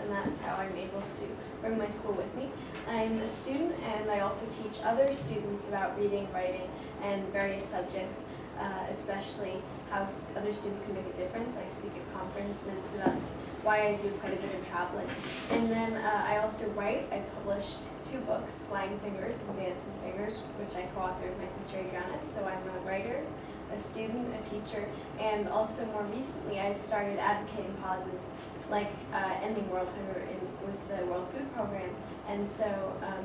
and that's how I'm able to bring my school with me. I'm a student, and I also teach other students about reading, writing, and various subjects, especially how other students can make a difference. I speak at conferences, so that's why I do quite a bit of traveling. And then I also write. I published 2 books, Flying Fingers and Dancing Fingers, which I co-authored with my sister Adriana. So I'm a writer, a student, a teacher, and also more recently I've started advocating causes like ending world hunger with the World Food Program. And so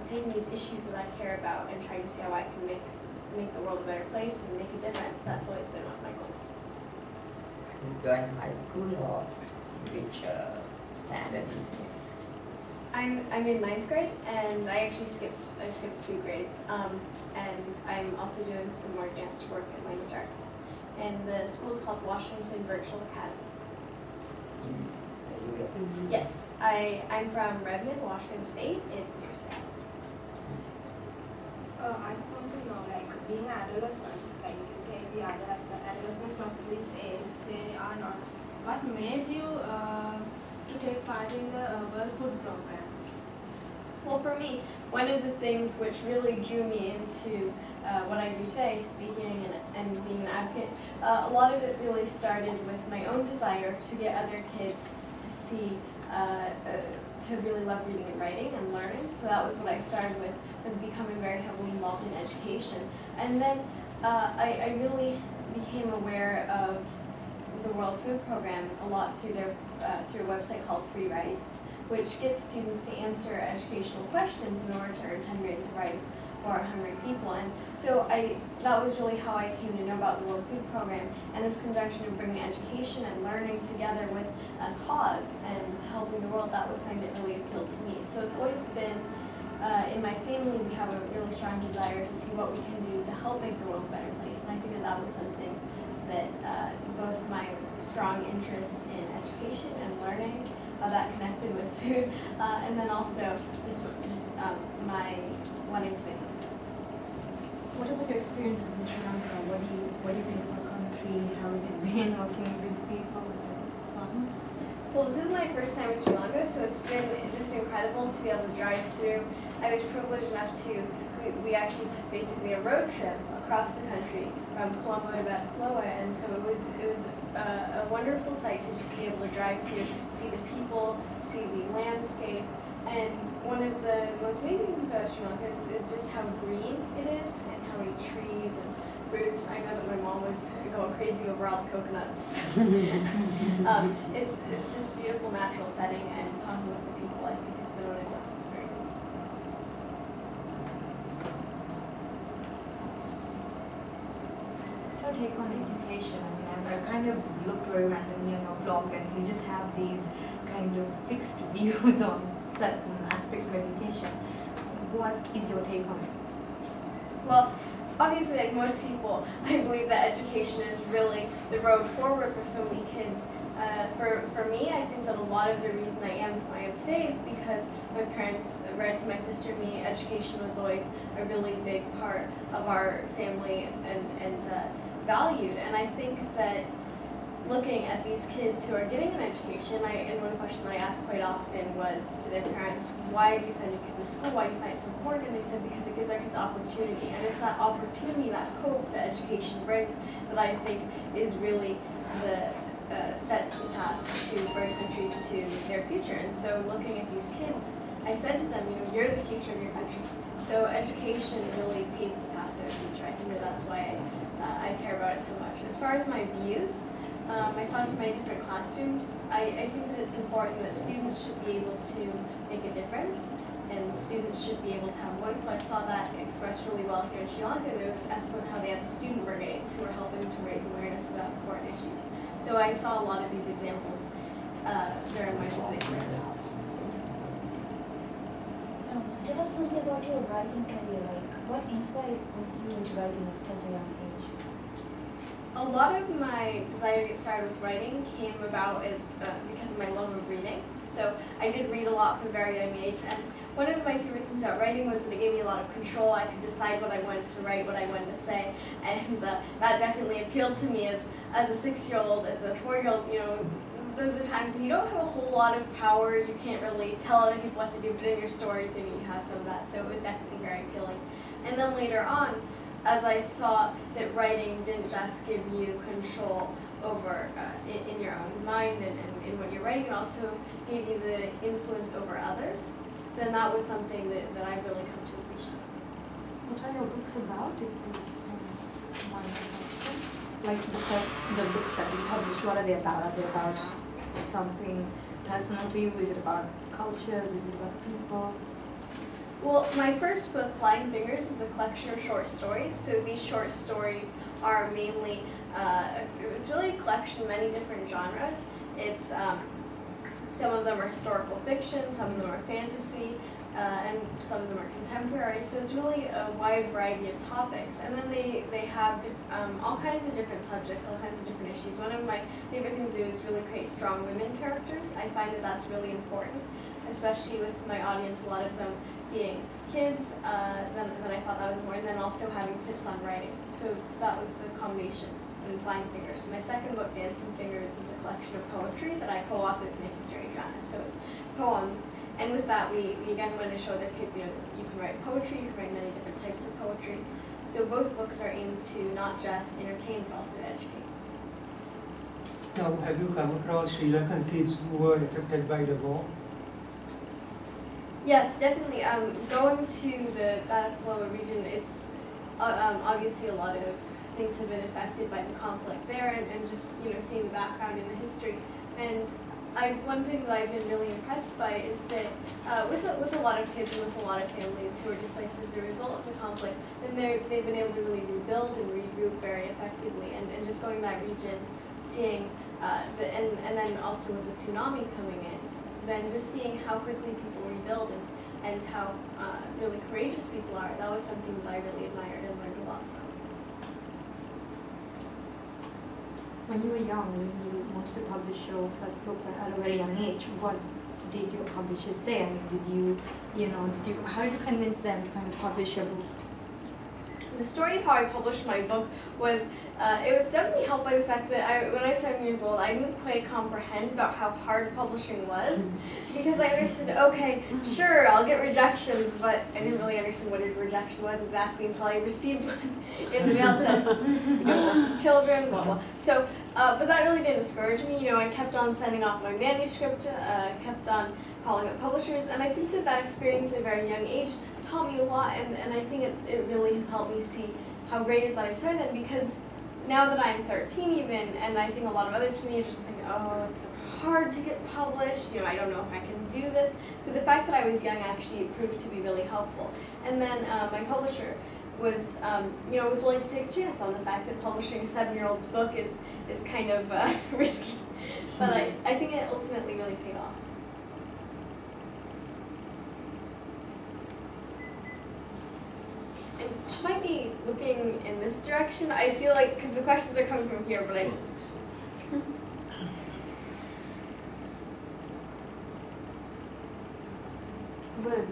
taking these issues that I care about and trying to see how I can make the world a better place and make a difference, that's always been one of my goals. You're in high school or which standard? I'm in 9th grade, and I actually skipped 2 grades, and I'm also doing some more advanced work in language arts. And the school is called Washington Virtual Academy. In the US? Yes, I'm from Redmond, Washington State. It's near Seattle. I just want to know, like, being an adolescent, like you take the other adolescents of this age, they are not. What made you to take part in the World Food Program? Well, for me, one of the things which really drew me into what I do today, speaking and being an advocate, a lot of it really started with my own desire to get other kids to see, to really love reading and writing and learning. So that was what I started with, was becoming very heavily involved in education. And then I really became aware of the World Food Program a lot through through a website called Free Rice, which gets students to answer educational questions in order to earn 10 grains of rice for hungry people. And so that was really how I came to know about the World Food Program, and this conjunction of bringing education and learning together with a cause and helping the world, that was something that really appealed to me. So it's always been, in my family, we have a really strong desire to see what we can do to help make the world a better place, and I think that was something that both my strong interest in education and learning, that connected with food, and then also just my wanting to make a difference. What about your experiences in Sri Lanka? What do you think of the country? How has it been working with these people? Fun? Well, this is my first time in Sri Lanka, so it's been just incredible to be able to drive through. I was privileged enough we actually took basically a road trip across the country from Colombo to Bakalova, and so it was a wonderful sight to just be able to drive through, see the people, see the landscape. And one of the most amazing things about Sri Lanka is just how green it is and how many trees and fruits. I know that my mom was going crazy over all the coconuts. It's just a beautiful natural setting, and talking with the people, I think, has been one of the best experiences. So take on education. I mean, I kind of looked very randomly on your blog, and you just have these kind of fixed views on certain aspects of education. What is your take on it? Well, obviously, like most people, I believe that education is really the road forward for so many kids. For me, I think that a lot of the reason I am who I am today is because my parents read to my sister and me. Education was always a really big part of our family and valued. And I think that looking at these kids who are getting an education, and one question that I asked quite often was to their parents, why have you sent your kids to school? Why do you find it so important? And they said, because it gives our kids opportunity. And it's that opportunity, that hope that education brings that I think is really the sets the path to bring countries to their future. And so looking at these kids, I said to them, you're the future of your country. So education really paves the path to their future. I think that's why I care about it so much. As far as my views, I talked to many different classrooms. I think that it's important that students should be able to make a difference, and students should be able to have a voice. So I saw that expressed really well here in Sri Lanka. It was excellent how they had the student brigades who were helping to raise awareness about important issues. So I saw a lot of these examples during my visit here. Tell us something about your writing career. Like, what inspired you into writing at such a young age? A lot of my desire to get started with writing came about because of my love of reading. So I did read a lot from a very young age, and one of my favorite things about writing was that it gave me a lot of control. I could decide what I wanted to write, what I wanted to say, and that definitely appealed to me as a 6-year-old, as a 4-year-old. those are times when you don't have a whole lot of power, you can't really tell other people what to do, but in your stories, you have some of that, so it was definitely very appealing. And then later on, as I saw that writing didn't just give you control over in your own mind and in what you're writing, it also gave you the influence over others, then that was something that I've really come to appreciate. What are your books about? If you want to ask them? Like the books that you publish, what are they about? Are they about something personal to you? Is it about cultures? Is it about people? Well, my first book, Flying Fingers, is a collection of short stories. So these short stories are mainly, it's really a collection of many different genres. It's, some of them are historical fiction, some of them are fantasy, and some of them are contemporary. So it's really a wide variety of topics. And then they have all kinds of different subjects, all kinds of different issues. One of my favorite things to do is really create strong women characters. I find that that's really important, especially with my audience, a lot of them being kids, then I thought that was more, and then also having tips on writing. So that was the combinations in Flying Fingers. So my second book, Dancing Fingers, is a collection of poetry that I co-authored with my sister Adriana. So it's poems, and with that we again wanted to show their kids, you can write poetry, you can write many different types of poetry. So both books are aimed to not just entertain, but also educate. Now, have you come across Sri Lankan kids who were affected by the war? Yes, definitely. Going to the Batacloa region, it's obviously a lot of things have been affected by the conflict there, and just seeing the background and the history. And one thing that I've been really impressed by is that with a lot of kids and with a lot of families who are displaced as a result of the conflict, then they've been able to really rebuild and regroup very effectively. And just going to that region, seeing and then also with the tsunami coming in, then just seeing how quickly people rebuild and how really courageous people are, that was something that I really admired and learned a lot from. When you were young, when you wanted to publish your first book at a very young age, what did your publishers say? I mean, how did you convince them to kind of publish your book? The story of how I published my book was, it was definitely helped by the fact that when I was 7 years old, I didn't quite comprehend about how hard publishing was, because I understood, okay, sure, I'll get rejections, but I didn't really understand what a rejection was exactly until I received one in the mail that said, children, blah, blah. So, but that really didn't discourage me. I kept on sending off my manuscript, kept on calling up publishers, and I think that experience at a very young age taught me a lot, and I think it really has helped me see how great it is that I started then, because now that I'm 13 even, and I think a lot of other teenagers think, oh, it's so hard to get published, I don't know if I can do this. So the fact that I was young actually proved to be really helpful. And then my publisher was, was willing to take a chance on the fact that publishing a 7-year-old's book is kind of risky. But I think it ultimately really paid off. And should I be looking in this direction? I feel like, because the questions are coming from here, but I just... But